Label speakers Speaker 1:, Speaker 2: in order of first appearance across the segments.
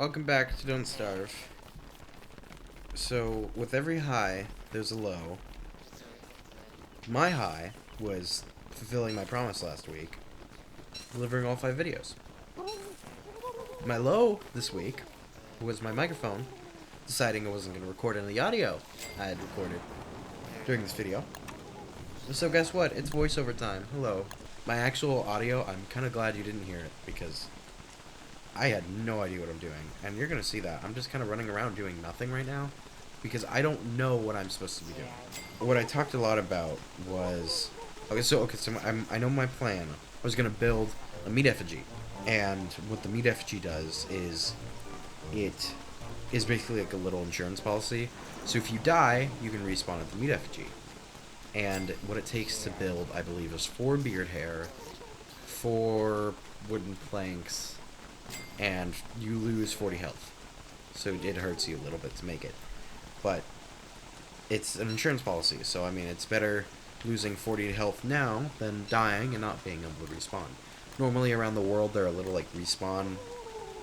Speaker 1: Welcome back to Don't Starve. So, with every high, there's a low. My high was fulfilling my promise last week, delivering all 5 videos. My low this week was my microphone deciding I wasn't going to record any of the audio I had recorded during this video. So guess what? It's voiceover time. Hello. My actual audio, I'm kind of glad you didn't hear it, because I had no idea what I'm doing. And you're going to see that. I'm just kind of running around doing nothing right now, because I don't know what I'm supposed to be doing. What I talked a lot about was... So I know my plan. I was going to build a meat effigy. And what the meat effigy does is... it is basically like a little insurance policy. So if you die, you can respawn at the meat effigy. And what it takes to build, I believe, is 4 beard hair, 4 wooden planks, and you lose 40 health. So it hurts you a little bit to make it. But it's an insurance policy, so I mean, it's better losing 40 health now than dying and not being able to respawn. Normally around the world there are little like respawn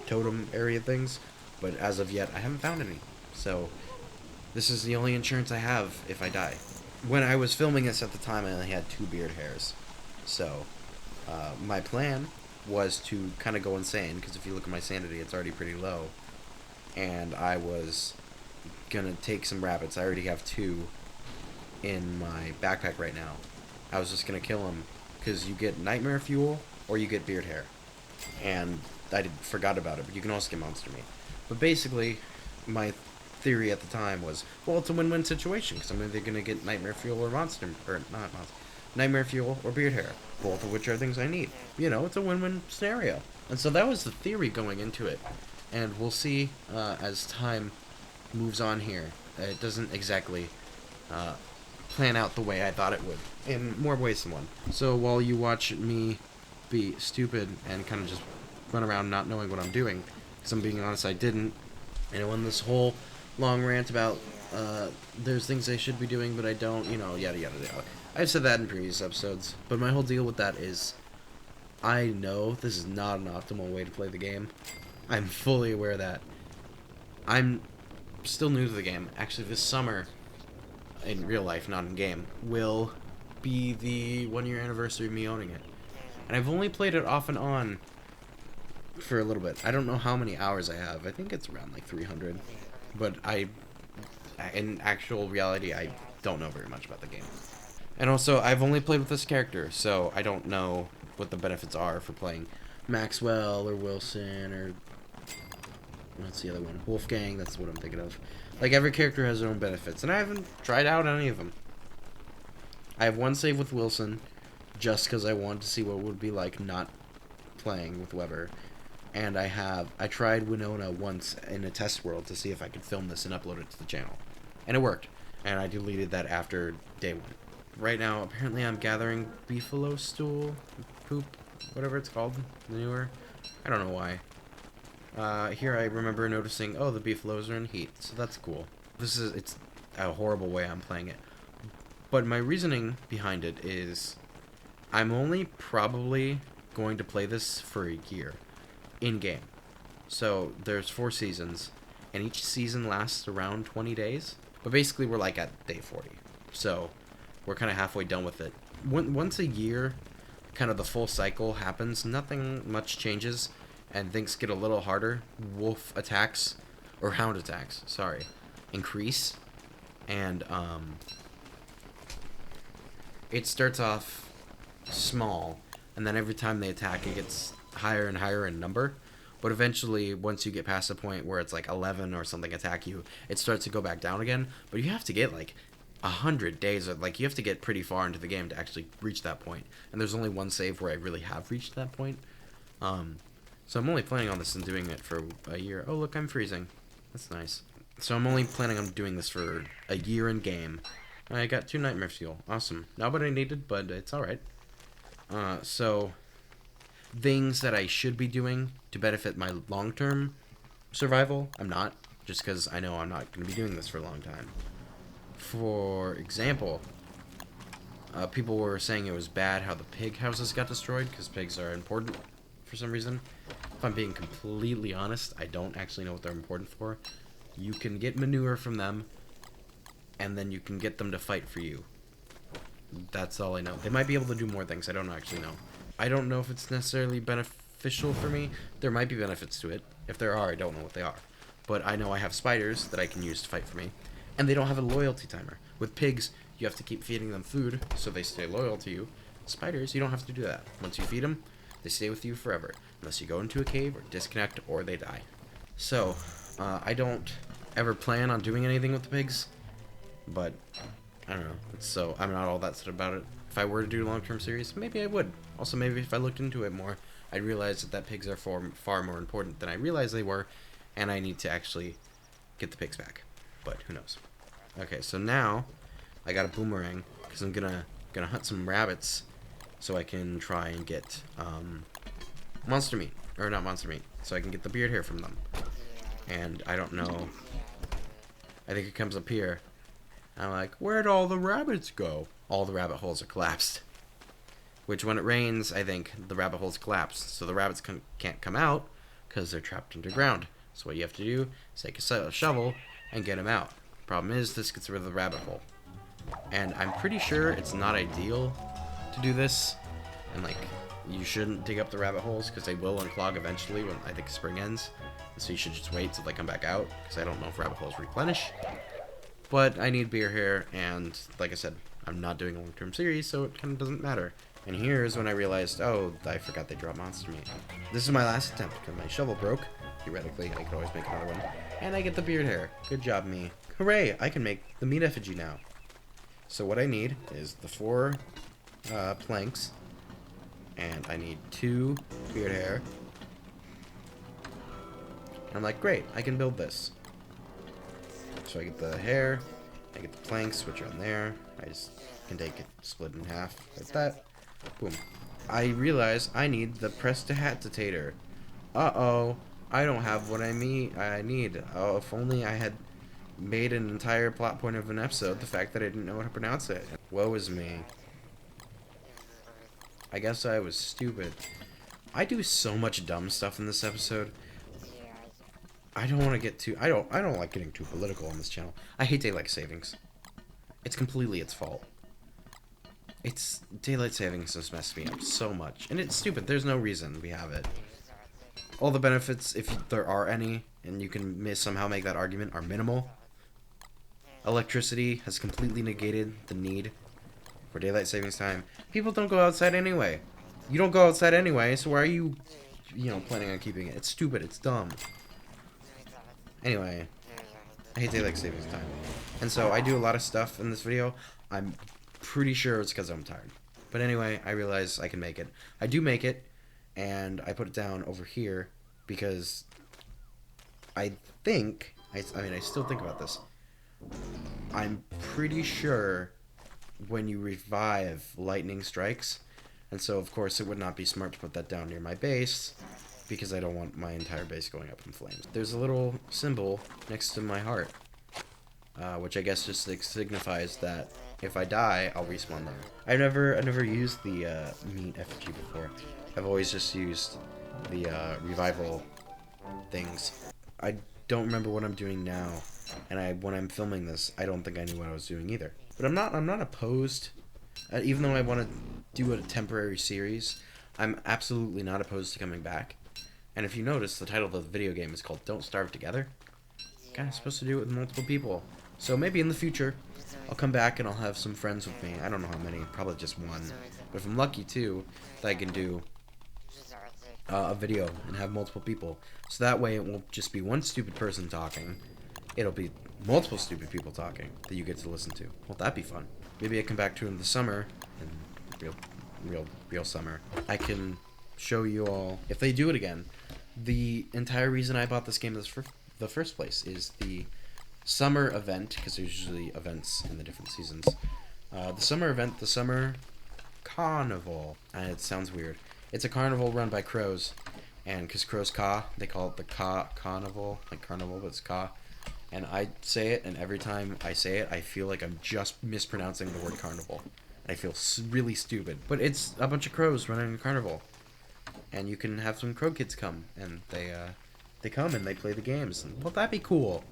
Speaker 1: totem area things, but as of yet I haven't found any. So this is the only insurance I have if I die. When I was filming this at the time, I only had 2 beard hairs. So my plan was to kind of go insane, because if you look at my sanity, it's already pretty low. And I was gonna take some rabbits. I already have 2 in my backpack right now. I was just gonna kill them, because you get nightmare fuel or you get beard hair. And I forgot about it, but you can also get monster meat. But basically, my theory at the time was, well, it's a win-win situation, because I'm either gonna get nightmare fuel or nightmare fuel or beard hair, both of which are things I need. You know, it's a win-win scenario. And so that was the theory going into it. And we'll see as time moves on here. It doesn't exactly plan out the way I thought it would, in more ways than one. So while you watch me be stupid and kind of just run around not knowing what I'm doing, because I'm being honest, I didn't. And I went this whole long rant about there's things I should be doing but I don't, you know, yada yada yada. I've said that in previous episodes, but my whole deal with that is I know this is not an optimal way to play the game. I'm fully aware of that. I'm still new to the game. Actually, this summer, in real life, not in game, will be the 1-year anniversary of me owning it. And I've only played it off and on for a little bit. I don't know how many hours I have. I think it's around like 300. But in actual reality, I don't know very much about the game. And also, I've only played with this character, so I don't know what the benefits are for playing Maxwell or Wilson or... what's the other one? Wolfgang, that's what I'm thinking of. Like, every character has their own benefits, and I haven't tried out any of them. I have one save with Wilson, just because I wanted to see what it would be like not playing with Weber. And I tried Winona once in a test world to see if I could film this and upload it to the channel. And it worked. And I deleted that after day 1. Right now, apparently I'm gathering beefalo stool, poop, whatever it's called, manure. I don't know why. Here I remember noticing, oh, the beefaloes are in heat, so that's cool. It's a horrible way I'm playing it. But my reasoning behind it is, I'm only probably going to play this for a year, in-game. So, there's 4 seasons, and each season lasts around 20 days. But basically, we're like at day 40. So, we're kind of halfway done with it. Once a year, kind of the full cycle happens, nothing much changes, and things get a little harder. Wolf attacks, or hound attacks, sorry, increase, and it starts off small, and then every time they attack, it gets higher and higher in number. But eventually, once you get past the point where it's like 11 or something attack you, it starts to go back down again. But you have to get like 100 days, like you have to get pretty far into the game to actually reach that point. And there's only one save where I really have reached that point. So I'm only planning on this and doing it for a year. Oh, look, I'm freezing. That's nice. So I'm only planning on doing this for a year in game. I got 2 nightmare fuel. Awesome. Not what I needed, but it's alright. So things that I should be doing to benefit my long-term survival, I'm not. Just because I know I'm not going to be doing this for a long time. For example, people were saying it was bad how the pig houses got destroyed, because pigs are important for some reason. If I'm being completely honest, I don't actually know what they're important for. You can get manure from them, and then you can get them to fight for you. That's all I know. They might be able to do more things. I don't actually know. I don't know if it's necessarily beneficial for me. There might be benefits to it. If there are, I don't know what they are. But I know I have spiders that I can use to fight for me. And they don't have a loyalty timer. With pigs, you have to keep feeding them food so they stay loyal to you. Spiders, you don't have to do that. Once you feed them, they stay with you forever. Unless you go into a cave or disconnect or they die. So, I don't ever plan on doing anything with the pigs. But, I don't know. So, I'm not all that sad about it. If I were to do a long-term series, maybe I would. Also, maybe if I looked into it more, I'd realize that pigs are far more important than I realized they were. And I need to actually get the pigs back. But, who knows. Okay, so now, I got a boomerang. Because I'm gonna hunt some rabbits. So I can try and get, monster meat. Or not monster meat. So I can get the beard hair from them. And I don't know. I think it comes up here. I'm like, where'd all the rabbits go? All the rabbit holes are collapsed. Which, when it rains, I think the rabbit holes collapse. So the rabbits can't come out because they're trapped underground. So what you have to do is take a shovel and get them out. Problem is, this gets rid of the rabbit hole. And I'm pretty sure it's not ideal to do this. And, like, you shouldn't dig up the rabbit holes because they will unclog eventually when, I think, spring ends. And so you should just wait till they come back out because I don't know if rabbit holes replenish. But I need beer hair, and like I said, I'm not doing a long-term series, so it kind of doesn't matter. And here's when I realized, oh, I forgot they drop monster meat. This is my last attempt, because my shovel broke. Theoretically, I could always make another one. And I get the beard hair. Good job, me. Hooray! I can make the meat effigy now. So what I need is the 4 planks, and I need 2 beard hair. And I'm like, great, I can build this. So I get the hair, I get the planks, which are in there. I just can take it, split in half, like that. Boom. I realize I need the Prestidigitator. Uh-oh, I don't have what I need. Oh, if only I had made an entire plot point of an episode, the fact that I didn't know how to pronounce it. Woe is me. I guess I was stupid. I do so much dumb stuff in this episode. I don't want to get too... I don't like getting too political on this channel. I hate daylight savings. It's completely its fault. It's... Daylight savings has messed me up so much. And it's stupid. There's no reason we have it. All the benefits, if there are any, and you can somehow make that argument, are minimal. Electricity has completely negated the need for daylight savings time. People don't go outside anyway. You don't go outside anyway, so why are you, planning on keeping it? It's stupid. It's dumb. Anyway, I hate daylight savings time. And so I do a lot of stuff in this video. I'm pretty sure it's because I'm tired. But anyway, I realize I can make it. I do make it, and I put it down over here because I think, I still think about this. I'm pretty sure when you revive, lightning strikes. And so, of course, it would not be smart to put that down near my base, because I don't want my entire base going up in flames. There's a little symbol next to my heart, which I guess just signifies that if I die, I'll respawn there. I've never used the meat effigy before. I've always just used the revival things. I don't remember what I'm doing now, and when I'm filming this, I don't think I knew what I was doing either. But I'm not opposed, even though I want to do a temporary series. I'm absolutely not opposed to coming back. And if you notice, the title of the video game is called Don't Starve Together. Kind of supposed to do it with multiple people. So maybe in the future, I'll come back and I'll have some friends with me. I don't know how many, probably just one. But if I'm lucky too, that I can do a video and have multiple people. So that way it won't just be one stupid person talking. It'll be multiple stupid people talking that you get to listen to. Won't that be fun? Maybe I come back to it in the summer, in real summer. I can show you all, if they do it again, the entire reason I bought this game in the first place is the summer event, because there's usually events in the different seasons. The summer event, the summer carnival, and it sounds weird. It's a carnival run by crows, and because crows caw, they call it the carnival, like carnival, but it's caw. And I say it, and every time I say it, I feel like I'm just mispronouncing the word carnival. I feel really stupid. But it's a bunch of crows running a carnival. and you can have some crow kids come, and they come and they play the games. And, well, that'd be cool.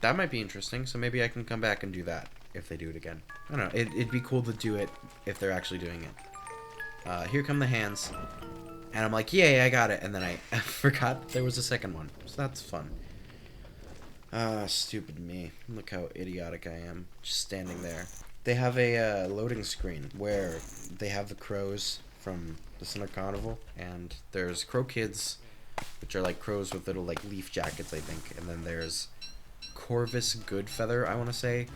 Speaker 1: That might be interesting. So maybe I can come back and do that if they do it again. I don't know. It'd be cool to do it if they're actually doing it. Here come the hands, and I'm like, yay, I got it. And then I forgot there was a second one. So that's fun. Stupid me. Look how idiotic I am. Just standing there. They have a loading screen where they have the crows from the Summer Carnival, and there's crow kids, which are like crows with little like leaf jackets, I think. And then there's Corvus Goodfeather, I want to say,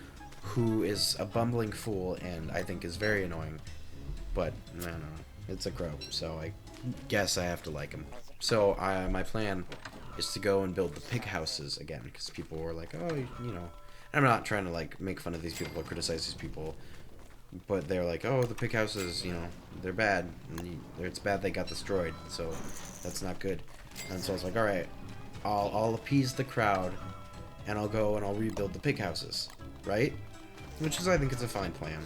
Speaker 1: who is a bumbling fool and I think is very annoying. But I don't know. It's a crow, so I guess I have to like him. So my plan is to go and build the pig houses again, because people were like, oh, you know, I'm not trying to like make fun of these people or criticize these people, but they're like, oh, the pig houses, you know, they're bad, and it's bad they got destroyed, so that's not good. And so I was like, all right, I'll appease the crowd, and I'll go and I'll rebuild the pig houses, right? Which is, I think, it's a fine plan.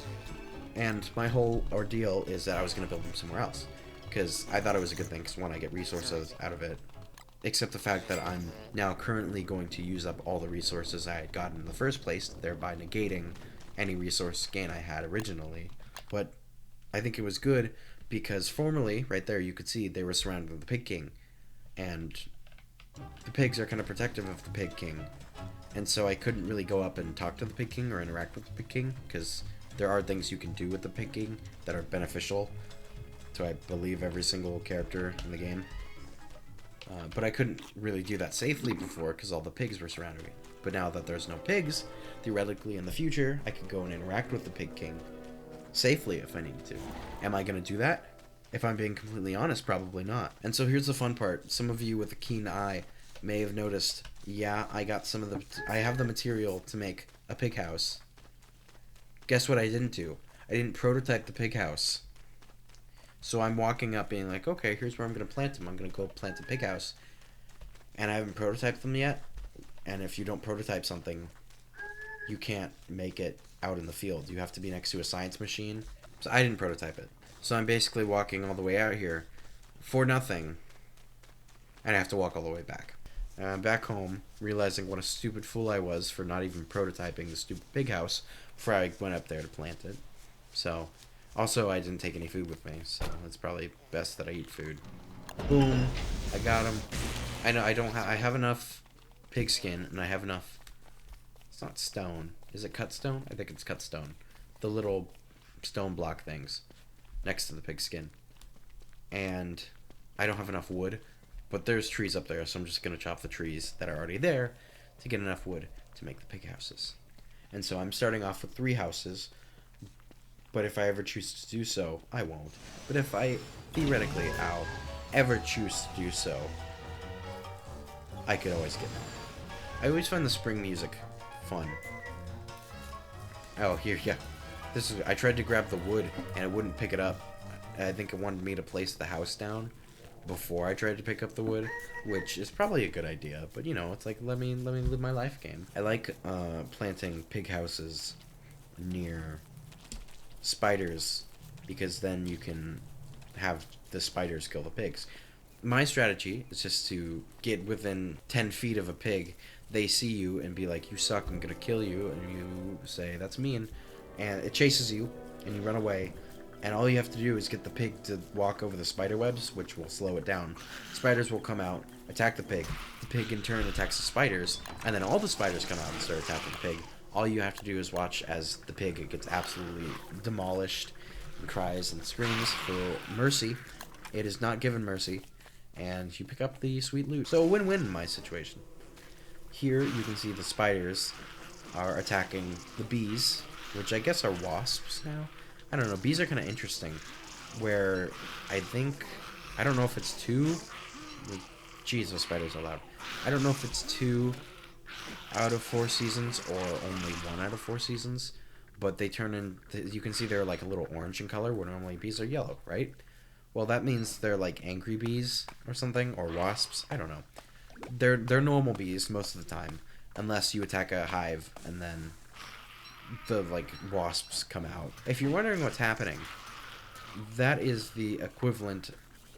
Speaker 1: And my whole ordeal is that I was going to build them somewhere else, because I thought it was a good thing, because one, I get resources out of it, except the fact that I'm now currently going to use up all the resources I had gotten in the first place, thereby negating any resource gain I had originally. But I think it was good, because formerly, right there, you could see they were surrounded with the Pig King, and the pigs are kind of protective of the Pig King, and so I couldn't really go up and talk to the Pig King or interact with the Pig King, because there are things you can do with the Pig King that are beneficial to, I believe, every single character in the game. But I couldn't really do that safely before because all the pigs were surrounding me. But now that there's no pigs, theoretically in the future, I could go and interact with the Pig King safely if I needed to. Am I going to do that? If I'm being completely honest, probably not. And so here's the fun part. Some of you with a keen eye may have noticed, yeah, I have the material to make a pig house. Guess what I didn't do? I didn't prototype the pig house. So I'm walking up being like, okay, here's where I'm going to plant them. I'm going to go plant a pig house. And I haven't prototyped them yet. And if you don't prototype something, you can't make it out in the field. You have to be next to a science machine. So I didn't prototype it. So I'm basically walking all the way out here for nothing. And I have to walk all the way back. And I'm back home, realizing what a stupid fool I was for not even prototyping the stupid pig house before I went up there to plant it. So, also I didn't take any food with me, so it's probably best that I eat food. Boom. I got him. I know I have enough pig skin, and I have enough, it's not stone. Is it cut stone? I think it's cut stone. The little stone block things next to the pig skin. And I don't have enough wood, but there's trees up there, so I'm just going to chop the trees that are already there to get enough wood to make the pig houses. And so I'm starting off with 3 houses, but if I ever choose to do so, I won't. But if I, theoretically, I'll ever choose to do so, I could always get more. I always find the spring music fun. Oh, here, yeah. I tried to grab the wood, and it wouldn't pick it up. I think it wanted me to place the house down before I tried to pick up the wood, which is probably a good idea, but you know, it's like, let me live my life game. I like planting pig houses near spiders, because then you can have the spiders kill the pigs. My strategy is just to get within 10 feet of a pig. They see you and be like, you suck, I'm gonna kill you, and you say, that's mean, and it chases you, and you run away. And all you have to do is get the pig to walk over the spider webs, which will slow it down. Spiders will come out, attack the pig. The pig in turn attacks the spiders, and then all the spiders come out and start attacking the pig. All you have to do is watch as the pig gets absolutely demolished and cries and screams for mercy. It is not given mercy, and you pick up the sweet loot. So a win-win in my situation. Here you can see the spiders are attacking the bees, which I guess are wasps now. I don't know, bees are kind of interesting, where I don't know if it's 2, jeez, those spiders are loud. I don't know if it's 2 out of 4 seasons or only 1 out of 4 seasons, but they turn in, you can see they're like a little orange in color, where normally bees are yellow, right? Well, that means they're like angry bees or something, or wasps, I don't know. They're normal bees most of the time, unless you attack a hive and then the like wasps come out. If you're wondering what's happening, that is the equivalent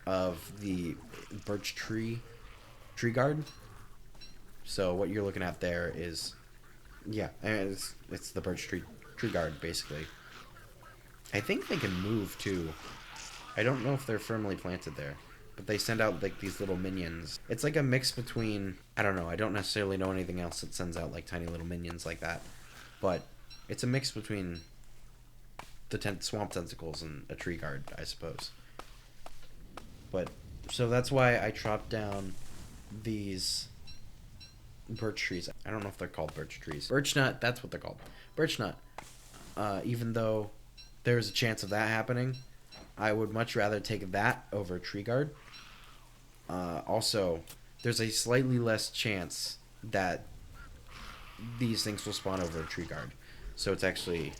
Speaker 1: of the birch tree guard. So what you're looking at there is, yeah, it's the birch tree guard basically. I think they can move too. I don't know if they're firmly planted there, but they send out like these little minions. It's like a mix between, I don't know, I don't necessarily know anything else that sends out like tiny little minions like that, but it's a mix between the swamp tentacles and a tree guard, I suppose. But so that's why I chopped down these birch trees. I don't know if they're called birch trees. Birch nut, that's what they're called. Birch nut. Even though there's a chance of that happening, I would much rather take that over tree guard. Also, there's a slightly less chance that these things will spawn over a tree guard. So it's actually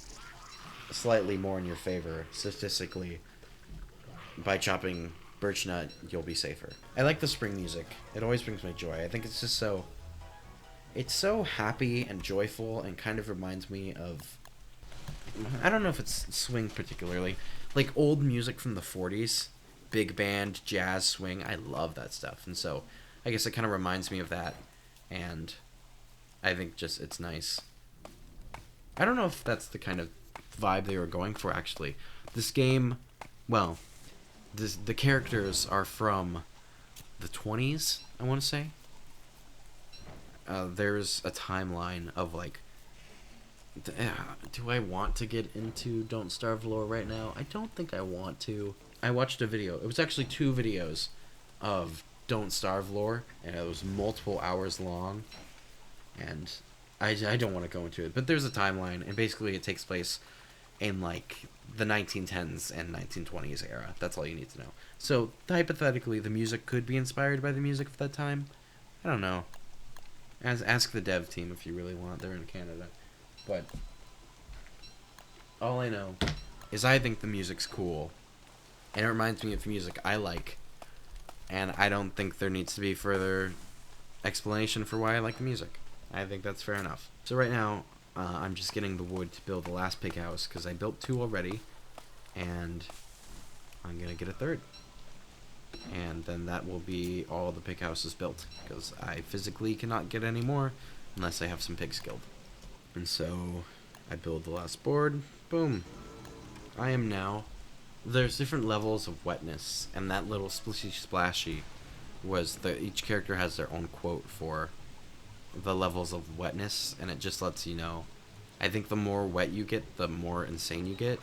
Speaker 1: slightly more in your favor statistically. By chopping birch nut, you'll be safer. I like the spring music. It always brings me joy. I think it's just so... It's so happy and joyful and kind of reminds me of... I don't know if it's swing particularly. Like old music from the 40s. Big band, jazz, swing. I love that stuff. And so I guess it kind of reminds me of that. And I think just it's nice. I don't know if that's the kind of vibe they were going for, actually. This game, well, the characters are from the 20s, I want to say. There's a timeline of, like... Do I want to get into Don't Starve lore right now? I don't think I want to. I watched a video. It was actually 2 videos of Don't Starve lore, and it was multiple hours long. And I don't want to go into it. But there's a timeline, and basically it takes place in, like, the 1910s and 1920s era. That's all you need to know. So, hypothetically, the music could be inspired by the music of that time. I don't know. Ask the dev team if you really want. They're in Canada. But all I know is I think the music's cool, and it reminds me of music I like, and I don't think there needs to be further explanation for why I like the music. I think that's fair enough. So right now, I'm just getting the wood to build the last pig house, because I built 2 already, and I'm going to get a 3rd. And then that will be all the pig houses built, because I physically cannot get any more unless I have some pigs killed. And so I build the last board. Boom. I am now... There's different levels of wetness, and that little splishy splashy was each character has their own quote for the levels of wetness, and it just lets you know. I think the more wet you get, the more insane you get.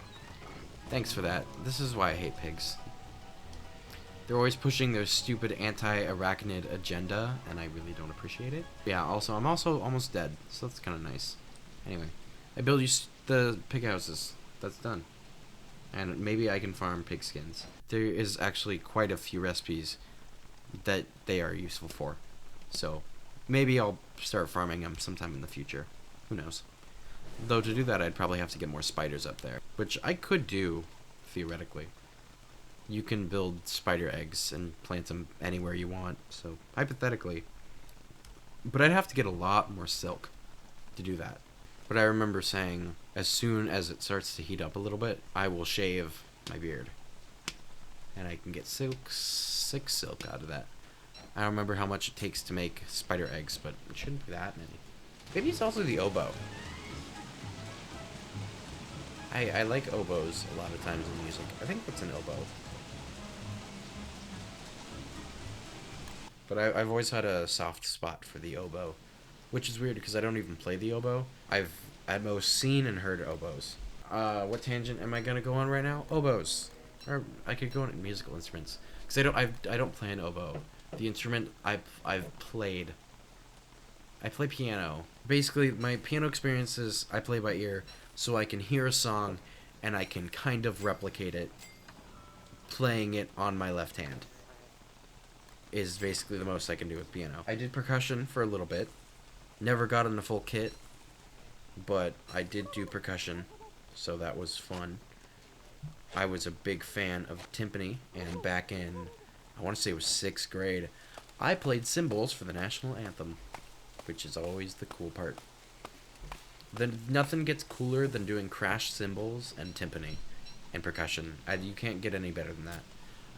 Speaker 1: Thanks for that. This is why I hate pigs. They're always pushing their stupid anti-arachnid agenda, and I really don't appreciate it. Yeah, also, I'm also almost dead, so that's kind of nice. Anyway, I build you the pig houses. That's done. And maybe I can farm pig skins. There is actually quite a few recipes that they are useful for. So, maybe I'll start farming them sometime in the future. Who knows? Though to do that, I'd probably have to get more spiders up there. Which I could do, theoretically. You can build spider eggs and plant them anywhere you want. So, hypothetically. But I'd have to get a lot more silk to do that. But I remember saying, as soon as it starts to heat up a little bit, I will shave my beard. And I can get 6 silk out of that. I don't remember how much it takes to make spider eggs, but it shouldn't be that many. Maybe it's also the oboe. I like oboes a lot of times in music. I think that's an oboe. But I've always had a soft spot for the oboe. Which is weird because I don't even play the oboe. I've at most seen and heard oboes. What tangent am I gonna go on right now? Oboes, or I could go on musical instruments because I don't play an oboe. The instrument I've played. I play piano. Basically, my piano experiences I play by ear, so I can hear a song, and I can kind of replicate it, playing it on my left hand. Is basically the most I can do with piano. I did percussion for a little bit. Never got in a full kit, but I did do percussion, so that was fun. I was a big fan of timpani, and back in, I want to say it was 6th grade, I played cymbals for the national anthem, which is always the cool part. Nothing gets cooler than doing crash cymbals and timpani and percussion. You can't get any better than that.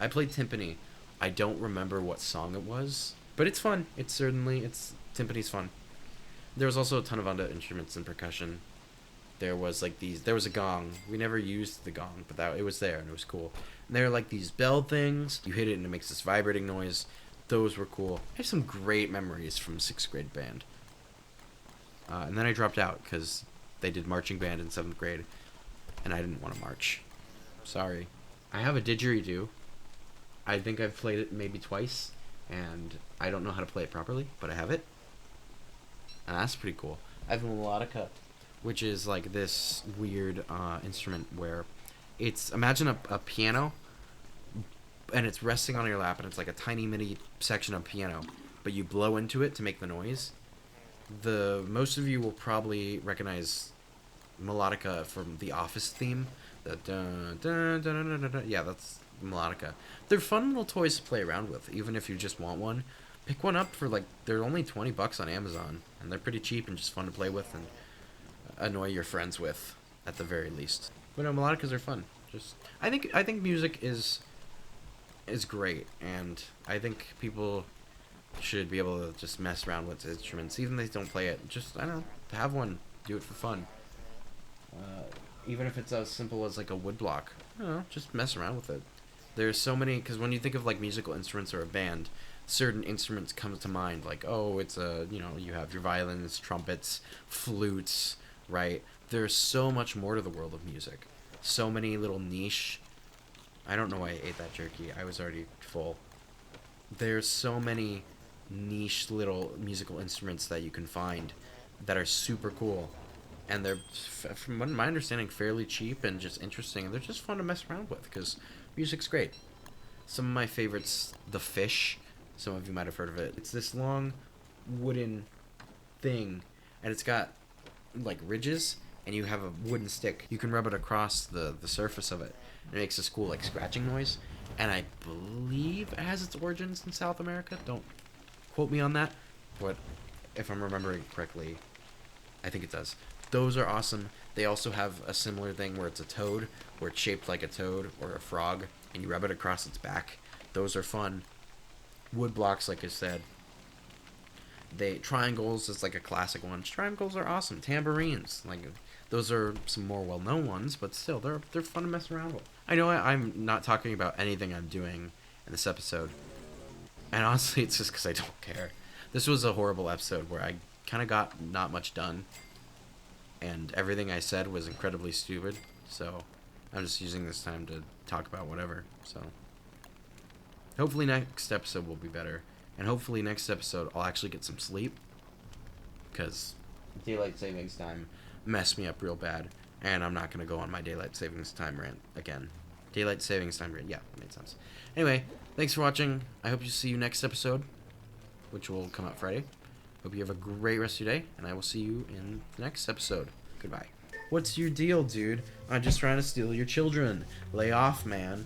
Speaker 1: I played timpani I don't remember what song it was, but it's fun. Timpani's fun. There was also a ton of other instruments and percussion. There was there was a gong. We never used the gong, but it was there and it was cool. And there are like these bell things. You hit it and it makes this vibrating noise. Those were cool. I have some great memories from 6th grade band. And then I dropped out because they did marching band in 7th grade, and I didn't want to march. Sorry. I have a didgeridoo. I think I've played it maybe twice, and I don't know how to play it properly, but I have it. And that's pretty cool. I have a melodica, which is like this weird instrument where imagine a piano, and it's resting on your lap, and it's like a tiny mini section of piano, but you blow into it to make the noise. Most of you will probably recognize melodica from the Office theme. The dun, dun, dun, dun, dun, dun. Yeah, that's melodica. They're fun little toys to play around with, even if you just want one. Pick one up for they're only $20 on Amazon, and they're pretty cheap and just fun to play with and annoy your friends with, at the very least. But no, melodicas are fun. I think music is great, and I think people should be able to just mess around with instruments, even if they don't play it. Just, I don't know, have one, do it for fun. Even if it's as simple as like a woodblock, I don't know, just mess around with it. There's so many, because when you think of like musical instruments or a band, certain instruments come to mind, like, oh, it's you have your violins, trumpets, flutes, right? There's so much more to the world of music. So many little niche. I don't know why I ate that jerky. I was already full. There's so many niche little musical instruments that you can find that are super cool, and they're, from my understanding, fairly cheap and just interesting, and they're just fun to mess around with because music's great. Some of my favorites, the Fish. Some of you might have heard of it. It's this long wooden thing, and it's got like ridges, and you have a wooden stick. You can rub it across the surface of it, and it makes this cool like scratching noise. And I believe it has its origins in South America. Don't quote me on that, but if I'm remembering correctly, I think it does. Those are awesome. They also have a similar thing where it's a toad, where it's shaped like a toad or a frog, and you rub it across its back. Those are fun. Wood blocks, like I said. Triangles is like a classic one. Triangles are awesome. Tambourines, those are some more well-known ones, but still, they're fun to mess around with. I know I'm not talking about anything I'm doing in this episode, and honestly, it's just because I don't care. This was a horrible episode where I kind of got not much done, and everything I said was incredibly stupid, so I'm just using this time to talk about whatever, so hopefully next episode will be better, and hopefully next episode I'll actually get some sleep, because daylight savings time messed me up real bad, and I'm not going to go on my daylight savings time rant again. Daylight savings time rant, yeah, that made sense. Anyway, thanks for watching. I hope to see you next episode, which will come out Friday. Hope you have a great rest of your day, and I will see you in the next episode. Goodbye. What's your deal, dude? I'm just trying to steal your children. Lay off, man.